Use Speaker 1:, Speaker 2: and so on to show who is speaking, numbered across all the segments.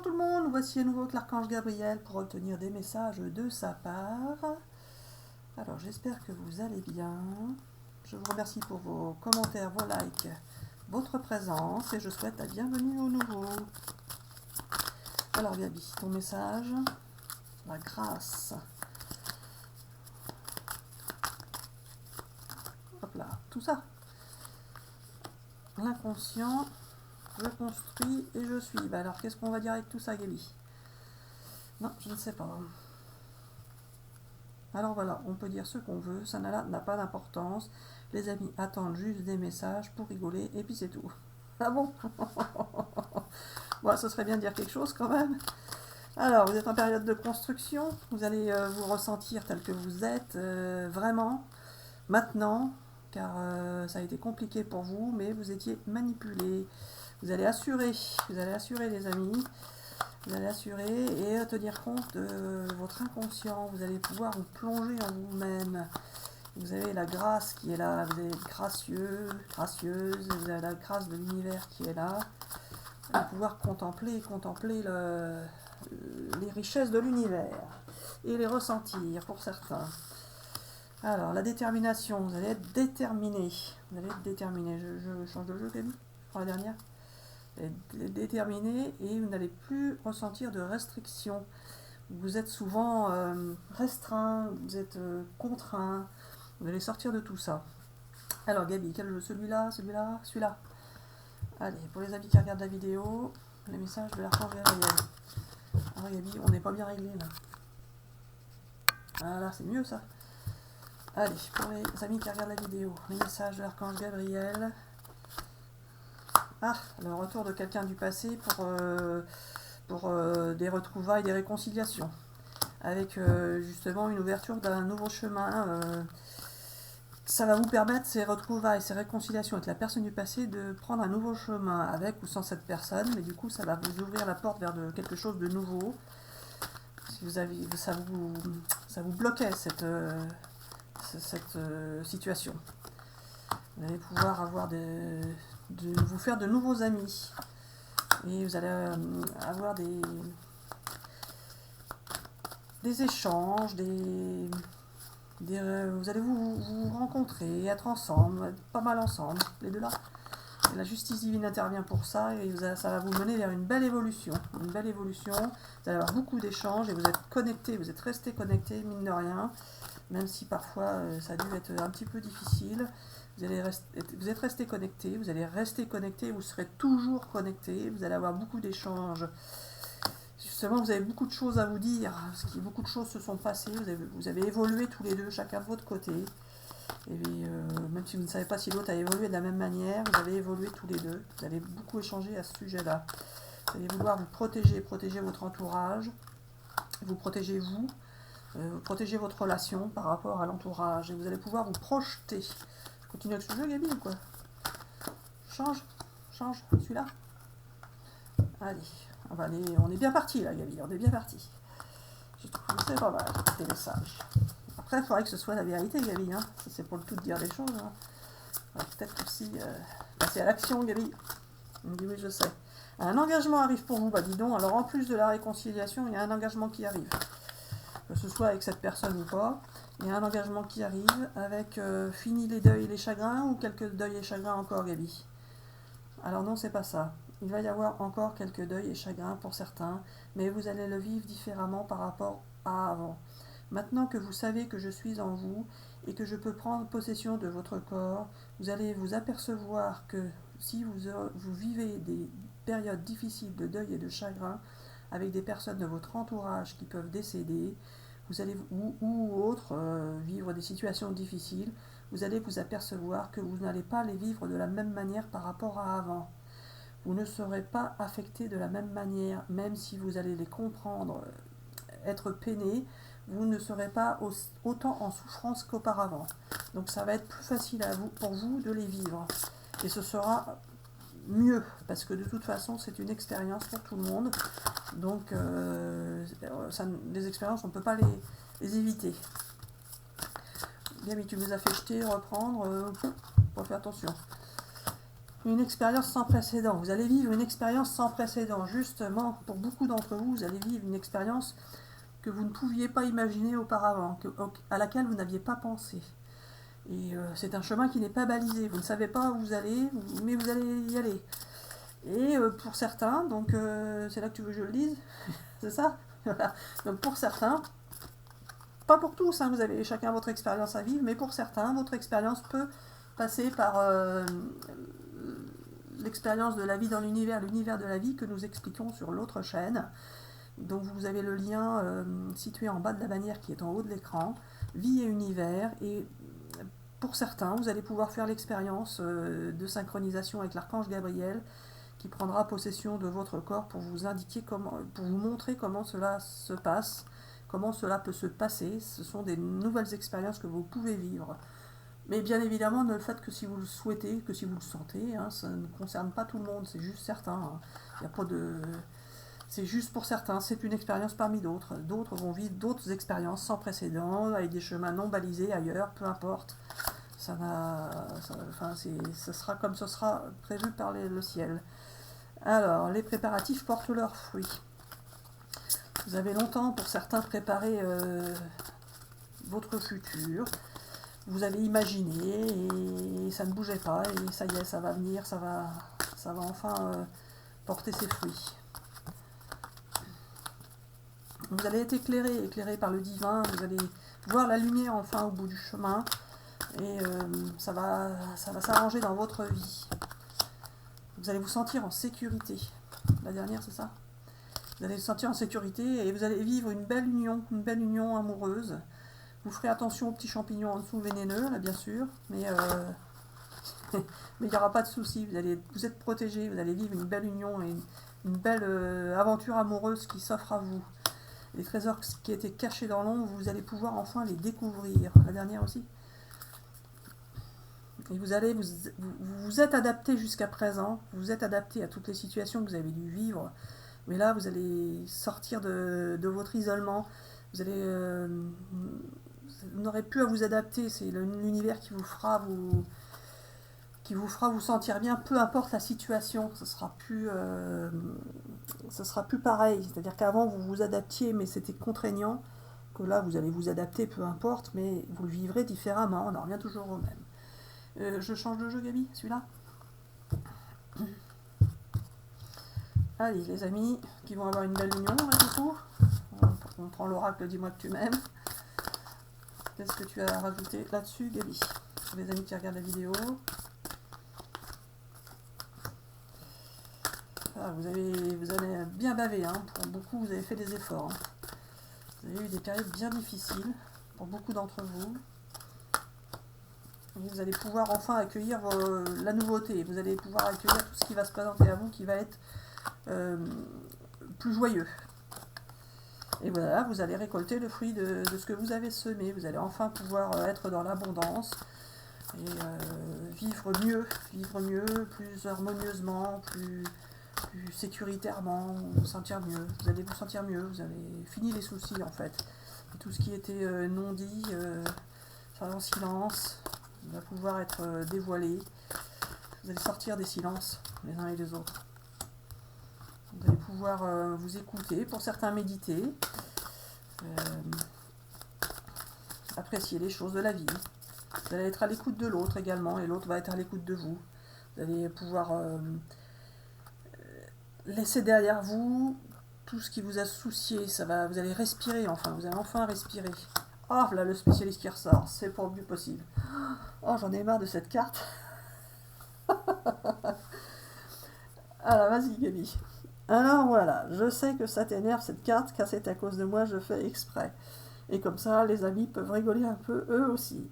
Speaker 1: Bonjour tout le monde, voici à nouveau l'Archange Gabriel pour obtenir des messages de sa part. Alors j'espère que vous allez bien. Je vous remercie pour vos commentaires, vos likes, votre présence et je souhaite la bienvenue au nouveau. Alors Gabi, ton message, la grâce. Hop là, tout ça. L'inconscient, je construis et je suis. Bah alors qu'est-ce qu'on va dire avec tout ça Gabi? Non, je ne sais pas. Alors voilà, on peut dire ce qu'on veut, ça n'a pas d'importance. Les amis attendent juste des messages pour rigoler et puis c'est tout. Ah bon? Bon, ce serait bien de dire quelque chose quand même. Alors, vous êtes en période de construction, vous allez vous ressentir tel que vous êtes, vraiment, maintenant, car ça a été compliqué pour vous, mais vous étiez manipulé. Vous allez assurer les amis. Vous allez assurer et tenir compte de votre inconscient. Vous allez pouvoir vous plonger en vous-même. Vous avez la grâce qui est là. Vous êtes gracieux, gracieuse. Vous avez la grâce de l'univers qui est là. Vous allez pouvoir contempler les richesses de l'univers et les ressentir pour certains. Alors, la détermination. Vous allez être déterminé. Vous allez être déterminé. Je change de jeu, Camille. Je prends la dernière. Déterminé et vous n'allez plus ressentir de restrictions. Vous êtes souvent restreint, vous êtes contraint. Vous allez sortir de tout ça. Alors Gabi, quel jeu? Celui-là, celui-là. Allez, pour les amis qui regardent la vidéo, les messages de l'Archange Gabriel. Alors Gabi, on n'est pas bien réglé là. Voilà, c'est mieux ça. Allez, pour les amis qui regardent la vidéo, les messages de l'Archange Gabriel. Ah, le retour de quelqu'un du passé pour des retrouvailles, des réconciliations. Avec justement une ouverture d'un nouveau chemin. Ça va vous permettre, ces retrouvailles, ces réconciliations avec la personne du passé, de prendre un nouveau chemin avec ou sans cette personne. Mais du coup, ça va vous ouvrir la porte vers quelque chose de nouveau. Si vous avez, ça vous bloquait cette situation. Vous allez pouvoir avoir vous faire de nouveaux amis et vous allez avoir des échanges, vous allez vous rencontrer, être ensemble, être pas mal ensemble, les deux là. Et la justice divine intervient pour ça et ça va vous mener vers une belle évolution. Vous allez avoir beaucoup d'échanges et vous êtes connectés, vous êtes restés connectés, mine de rien, même si parfois ça a dû être un petit peu difficile. Vous êtes restés connectés, vous allez rester connectés, vous serez toujours connectés, vous allez avoir beaucoup d'échanges. Justement, vous avez beaucoup de choses à vous dire, parce que beaucoup de choses se sont passées, vous avez évolué tous les deux, chacun de votre côté. Et même si vous ne savez pas si l'autre a évolué de la même manière, vous avez évolué tous les deux. Vous allez beaucoup échanger à ce sujet-là. Vous allez vouloir vous protéger votre entourage, vous protégez vous, protégez votre relation par rapport à l'entourage. Et vous allez pouvoir vous projeter. Continue avec ce jeu, Gabi, ou quoi? Change, celui-là. Allez, on est bien parti là, Gabi, on est bien parti. Je trouve que c'est pas mal, tes messages. Après, il faudrait que ce soit la vérité, Gabi, hein. C'est pour le tout de dire des choses. Hein. Peut-être aussi passer à l'action, Gabi. On me dit oui, je sais. Un engagement arrive pour vous, bah dis donc. Alors en plus de la réconciliation, il y a un engagement qui arrive. Que ce soit avec cette personne ou pas. Il y a un engagement qui arrive avec fini les deuils et les chagrins ou quelques deuils et chagrins encore, Gabi. Alors non, c'est pas ça. Il va y avoir encore quelques deuils et chagrins pour certains, mais vous allez le vivre différemment par rapport à avant. Maintenant que vous savez que je suis en vous et que je peux prendre possession de votre corps, vous allez vous apercevoir que si vous vivez des périodes difficiles de deuil et de chagrin avec des personnes de votre entourage qui peuvent décéder, vous allez ou autres vivre des situations difficiles, vous allez vous apercevoir que vous n'allez pas les vivre de la même manière par rapport à avant. Vous ne serez pas affecté de la même manière, même si vous allez les comprendre, être peiné, vous ne serez pas autant en souffrance qu'auparavant. Donc ça va être plus facile pour vous de les vivre. Et ce sera mieux, parce que de toute façon, c'est une expérience pour tout le monde. Donc, les expériences, on ne peut pas les éviter. Bien, mais tu nous as fait jeter, reprendre, faut faire attention. une expérience sans précédent. Vous allez vivre une expérience sans précédent. Justement, pour beaucoup d'entre vous, vous allez vivre une expérience que vous ne pouviez pas imaginer auparavant, à laquelle vous n'aviez pas pensé. Et c'est un chemin qui n'est pas balisé. Vous ne savez pas où vous allez, mais vous allez y aller. Et pour certains, donc c'est là que tu veux que je le dise, c'est ça. Voilà. Donc pour certains, pas pour tous, hein, vous avez chacun votre expérience à vivre, mais pour certains, votre expérience peut passer par l'expérience de la vie dans l'univers de la vie que nous expliquons sur l'autre chaîne. Donc vous avez le lien situé en bas de la bannière qui est en haut de l'écran, vie et univers, et pour certains, vous allez pouvoir faire l'expérience de synchronisation avec l'archange Gabriel qui prendra possession de votre corps pour vous indiquer comment, pour vous montrer comment cela se passe, comment cela peut se passer. Ce sont des nouvelles expériences que vous pouvez vivre. Mais bien évidemment, ne le faites que si vous le souhaitez, que si vous le sentez. Hein, ça ne concerne pas tout le monde, c'est juste certains. Hein. Il n'y a pas de... C'est juste pour certains, c'est une expérience parmi d'autres. D'autres vont vivre d'autres expériences sans précédent, avec des chemins non balisés ailleurs, peu importe. Ça sera comme ce sera prévu par le ciel. Alors, les préparatifs portent leurs fruits. Vous avez longtemps, pour certains, préparé votre futur. Vous avez imaginé et ça ne bougeait pas. Et ça y est, ça va venir, ça va enfin porter ses fruits. Vous allez être éclairé par le divin. Vous allez voir la lumière enfin au bout du chemin. Et ça va s'arranger dans votre vie. Vous allez vous sentir en sécurité. La dernière, c'est ça? Vous allez vous sentir en sécurité et vous allez vivre une belle union amoureuse. Vous ferez attention aux petits champignons en dessous vénéneux, là bien sûr, mais mais il n'y aura pas de souci. Vous êtes protégés, vous allez vivre une belle union et une belle aventure amoureuse qui s'offre à vous. Les trésors qui étaient cachés dans l'ombre, vous allez pouvoir enfin les découvrir. La dernière aussi. Et vous êtes adapté jusqu'à présent, vous êtes adapté à toutes les situations que vous avez dû vivre, mais là vous allez sortir de votre isolement, vous n'aurez plus à vous adapter, c'est l'univers qui vous fera vous sentir bien, peu importe la situation, ce sera plus pareil, c'est-à-dire qu'avant vous vous adaptiez mais c'était contraignant, que là vous allez vous adapter peu importe, mais vous le vivrez différemment, on en revient toujours au même. Je change de jeu, Gabi, celui-là. Allez, les amis, qui vont avoir une belle union, là, du coup. On prend l'oracle, dis-moi que tu m'aimes. Qu'est-ce que tu as rajouté là-dessus, Gabi? Pour les amis qui regardent la vidéo. Ah, vous avez bien bavé, hein. Pour beaucoup, vous avez fait des efforts. Hein. Vous avez eu des périodes bien difficiles, pour beaucoup d'entre vous. Vous allez pouvoir enfin accueillir la nouveauté, vous allez pouvoir accueillir tout ce qui va se présenter à vous qui va être plus joyeux. Et voilà, vous allez récolter le fruit de ce que vous avez semé, vous allez enfin pouvoir être dans l'abondance et vivre mieux, plus harmonieusement, plus sécuritairement, vous sentir mieux, vous allez vous sentir mieux, vous avez fini les soucis en fait. Et tout ce qui était non dit, en silence, va pouvoir être dévoilé. Vous allez sortir des silences les uns et les autres. Vous allez pouvoir vous écouter, pour certains méditer, apprécier les choses de la vie. Vous allez être à l'écoute de l'autre également, et l'autre va être à l'écoute de vous. Vous allez pouvoir laisser derrière vous tout ce qui vous a soucié. Vous allez respirer enfin, vous allez enfin respirer. Oh là, le spécialiste qui ressort, c'est pour le plus possible. Oh, j'en ai marre de cette carte. Alors, vas-y, Gabi. Alors voilà, je sais que ça t'énerve cette carte, car c'est à cause de moi, je fais exprès. Et comme ça, les amis peuvent rigoler un peu, eux aussi.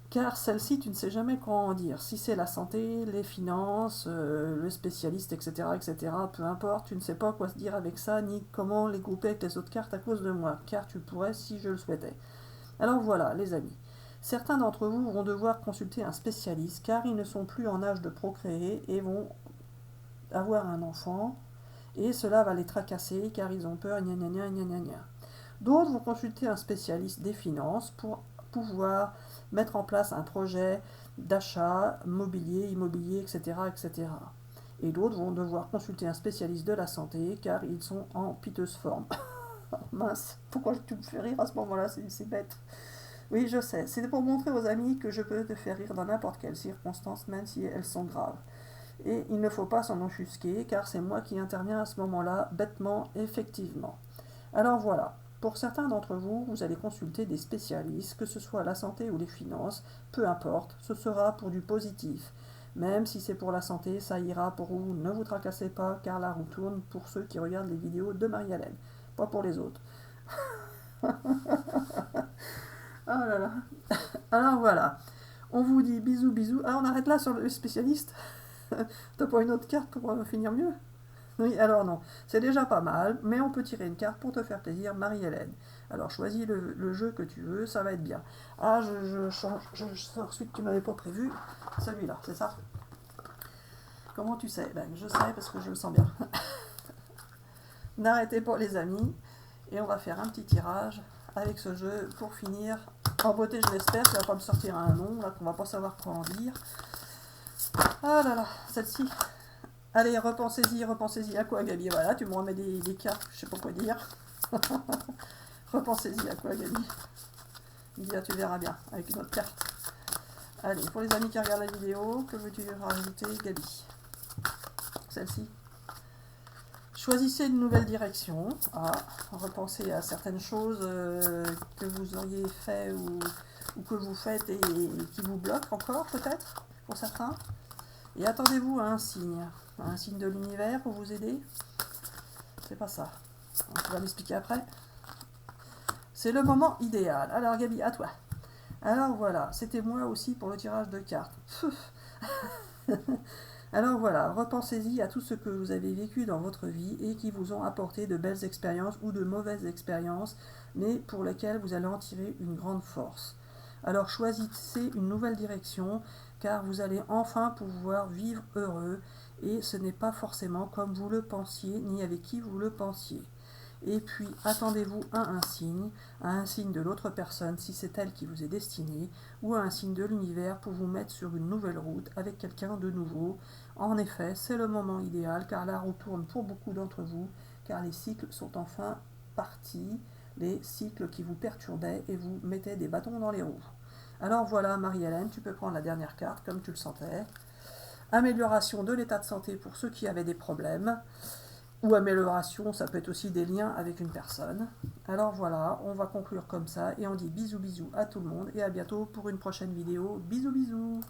Speaker 1: Car celle-ci, tu ne sais jamais quoi en dire. Si c'est la santé, les finances, le spécialiste, etc., etc., peu importe, tu ne sais pas quoi se dire avec ça, ni comment les grouper avec les autres cartes à cause de moi, car tu pourrais si je le souhaitais. Alors voilà, les amis. Certains d'entre vous vont devoir consulter un spécialiste, car ils ne sont plus en âge de procréer et vont avoir un enfant, et cela va les tracasser, car ils ont peur, gna gna gna gna gna gna. D'autres vont consulter un spécialiste des finances pour pouvoir mettre en place un projet d'achat mobilier, immobilier, etc., etc. Et d'autres vont devoir consulter un spécialiste de la santé car ils sont en piteuse forme. Mince, pourquoi tu me fais rire à ce moment-là, c'est bête. Oui, je sais, c'est pour montrer aux amis que je peux te faire rire dans n'importe quelle circonstance, même si elles sont graves. Et il ne faut pas s'en offusquer, car c'est moi qui interviens à ce moment-là, bêtement, effectivement. Alors voilà, pour certains d'entre vous, vous allez consulter des spécialistes, que ce soit la santé ou les finances, peu importe, ce sera pour du positif. Même si c'est pour la santé, ça ira pour vous, ne vous tracassez pas, car la roue tourne pour ceux qui regardent les vidéos de Marie-Hélène, pas pour les autres. Oh là là. Alors voilà, on vous dit bisous bisous. Ah, on arrête là sur le spécialiste. T'as pas une autre carte pour finir mieux? Oui, alors non, c'est déjà pas mal, mais on peut tirer une carte pour te faire plaisir, Marie-Hélène. Alors choisis le jeu que tu veux, ça va être bien. Ah, je change, sors celui que tu m'avais pas prévu, celui-là, c'est ça? Comment tu sais? Ben, je sais parce que je le sens bien. N'arrêtez pas les amis, et on va faire un petit tirage avec ce jeu pour finir en beauté, je l'espère. Ça va pas me sortir un nom là qu'on va pas savoir quoi en dire. Ah là là, celle-ci. Allez, repensez-y à quoi, Gabi? Voilà, tu me remets des cartes, je sais pas quoi dire. Repensez-y à quoi, Gabi? Dire, tu verras bien avec une autre carte. Allez, pour les amis qui regardent la vidéo, que veux-tu rajouter, Gabi? Celle-ci. Choisissez une nouvelle direction. Ah, repensez à certaines choses que vous auriez fait ou que vous faites et qui vous bloquent encore, peut-être, pour certains. Et attendez-vous à un signe de l'univers pour vous aider. C'est pas ça. On va l'expliquer après. C'est le moment idéal. Alors Gabi, à toi. Alors voilà, c'était moi aussi pour le tirage de cartes. Alors voilà, repensez-y à tout ce que vous avez vécu dans votre vie et qui vous ont apporté de belles expériences ou de mauvaises expériences, mais pour lesquelles vous allez en tirer une grande force. Alors choisissez une nouvelle direction, car vous allez enfin pouvoir vivre heureux, et ce n'est pas forcément comme vous le pensiez, ni avec qui vous le pensiez. Et puis, attendez-vous à un signe de l'autre personne si c'est elle qui vous est destinée, ou à un signe de l'univers pour vous mettre sur une nouvelle route avec quelqu'un de nouveau. En effet, c'est le moment idéal car la roue tourne pour beaucoup d'entre vous, car les cycles sont enfin partis, les cycles qui vous perturbaient et vous mettaient des bâtons dans les roues. Alors voilà, Marie-Hélène, tu peux prendre la dernière carte comme tu le sentais. Amélioration de l'état de santé pour ceux qui avaient des problèmes. Ou amélioration, ça peut être aussi des liens avec une personne. Alors voilà, on va conclure comme ça et on dit bisous bisous à tout le monde et à bientôt pour une prochaine vidéo. Bisous bisous.